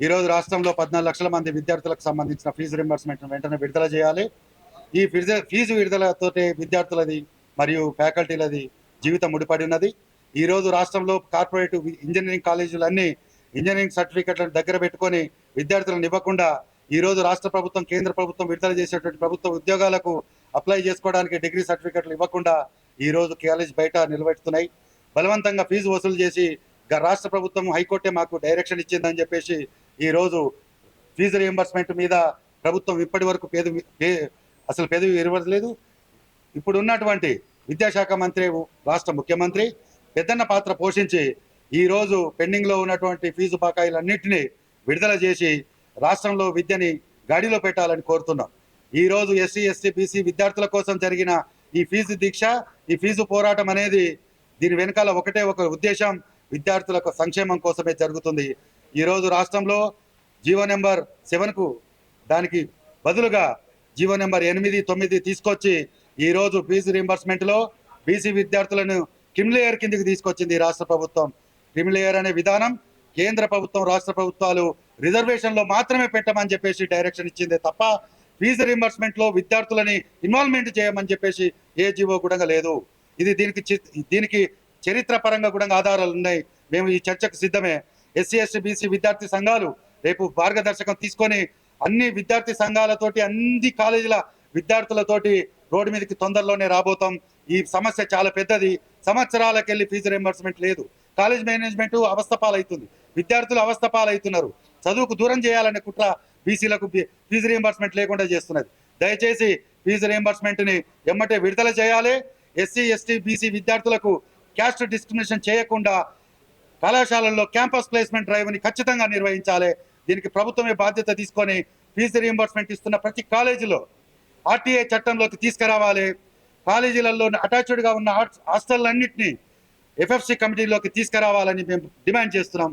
ఈరోజు రాష్ట్రంలో 14 లక్షల మంది విద్యార్థులకు సంబంధించిన ఫీజు రింబర్స్మెంట్ వెంటనే విడుదల చేయాలి. ఈ ఫీజు విడుదలతోటే విద్యార్థులది మరియు ఫ్యాకల్టీలది జీవితం ముడిపడి ఉన్నది. ఈరోజు రాష్ట్రంలో కార్పొరేట్ ఇంజనీరింగ్ కాలేజీలన్నీ ఇంజనీరింగ్ సర్టిఫికెట్లను దగ్గర పెట్టుకొని విద్యార్థులను ఇవ్వకుండా ఈరోజు రాష్ట్ర ప్రభుత్వం, కేంద్ర ప్రభుత్వం విడుదల చేసేటువంటి ప్రభుత్వ ఉద్యోగాలకు అప్లై చేసుకోవడానికి డిగ్రీ సర్టిఫికెట్లు ఇవ్వకుండా ఈరోజు కాలేజ్ బయట నిలబెడుతున్నాయి. బలవంతంగా ఫీజు వసూలు చేసి రాష్ట్ర ప్రభుత్వం, హైకోర్టే మాకు డైరెక్షన్ ఇచ్చిందని చెప్పేసి ఈరోజు ఫీజు రియంబర్స్మెంట్ మీద ప్రభుత్వం ఇప్పటి వరకు అసలు పెదవి విరవలేదు. ఇప్పుడు ఉన్నటువంటి విద్యాశాఖ మంత్రి, రాష్ట్ర ముఖ్యమంత్రి పెద్దన్న పాత్ర పోషించి ఈరోజు పెండింగ్లో ఉన్నటువంటి ఫీజు బకాయిలన్నింటినీ విడుదల చేసి రాష్ట్రంలో విద్యని గాడిలో పెట్టాలని కోరుతున్నాం. ఈరోజు ఎస్సీ, ఎస్టీ, బీసీ విద్యార్థుల కోసం జరిగిన ఈ ఫీజు దీక్ష, ఈ ఫీజు పోరాటం అనేది దీని వెనకాల ఒకటే ఒక ఉద్దేశం, విద్యార్థులకు సంక్షేమం కోసమే జరుగుతుంది. ఈరోజు రాష్ట్రంలో జీవో నెంబర్ 7కు దానికి బదులుగా జీవో నెంబర్ 8, 9 తీసుకొచ్చి ఈరోజు ఫీజు రీంబర్స్మెంట్లో బీసీ విద్యార్థులను క్రిమిలేయర్ కిందకి తీసుకొచ్చింది రాష్ట్ర ప్రభుత్వం. క్రిమిలేయర్ అనే విధానం కేంద్ర ప్రభుత్వం, రాష్ట్ర ప్రభుత్వాలు రిజర్వేషన్లో మాత్రమే పెట్టమని చెప్పేసి డైరెక్షన్ ఇచ్చిందే తప్ప ఫీజు రీంబర్స్మెంట్లో విద్యార్థులని ఇన్వాల్వ్మెంట్ చేయమని చెప్పేసి ఏ జీవో కూడా లేదు. ఇది దీనికి చరిత్ర పరంగా కూడా ఆధారాలు ఉన్నాయి. మేము ఈ చర్చకు సిద్ధమే. ఎస్సీ, ఎస్టీ, బీసీ విద్యార్థి సంఘాలు రేపు మార్గదర్శకం తీసుకొని అన్ని విద్యార్థి సంఘాలతోటి, అన్ని కాలేజీల విద్యార్థులతోటి రోడ్డు మీదకి తొందరలోనే రాబోతాం. ఈ సమస్య చాలా పెద్దది. సంవత్సరాలకెళ్ళి ఫీజు రియంబర్స్మెంట్ లేదు. కాలేజ్ మేనేజ్మెంట్ అవస్థపాలవుతుంది, విద్యార్థులు అవస్థపాలవుతున్నారు. చదువుకు దూరం చేయాలనే కుట్ర బీసీలకు ఫీజు రియంబర్స్మెంట్ లేకుండా చేస్తున్నది. దయచేసి ఫీజు రియంబర్స్మెంట్ని ఎమ్మటే విడుదల చేయాలి. ఎస్సీ, ఎస్టీ, బీసీ విద్యార్థులకు క్యాస్ట్ డిస్క్రిమినేషన్ చేయకుండా కళాశాలల్లో క్యాంపస్ ప్లేస్మెంట్ డ్రైవ్ని ఖచ్చితంగా నిర్వహించాలి. దీనికి ప్రభుత్వమే బాధ్యత తీసుకొని ఫీజు రియంబర్స్మెంట్ ఇస్తున్న ప్రతి కాలేజీలో ఆర్టీఏ చట్టంలోకి తీసుకురావాలి. కాలేజీలలో అటాచ్డ్గా ఉన్న హాస్టల్లన్నింటినీ ఎఫ్ఎఫ్సి కమిటీలోకి తీసుకురావాలని మేము డిమాండ్ చేస్తున్నాం.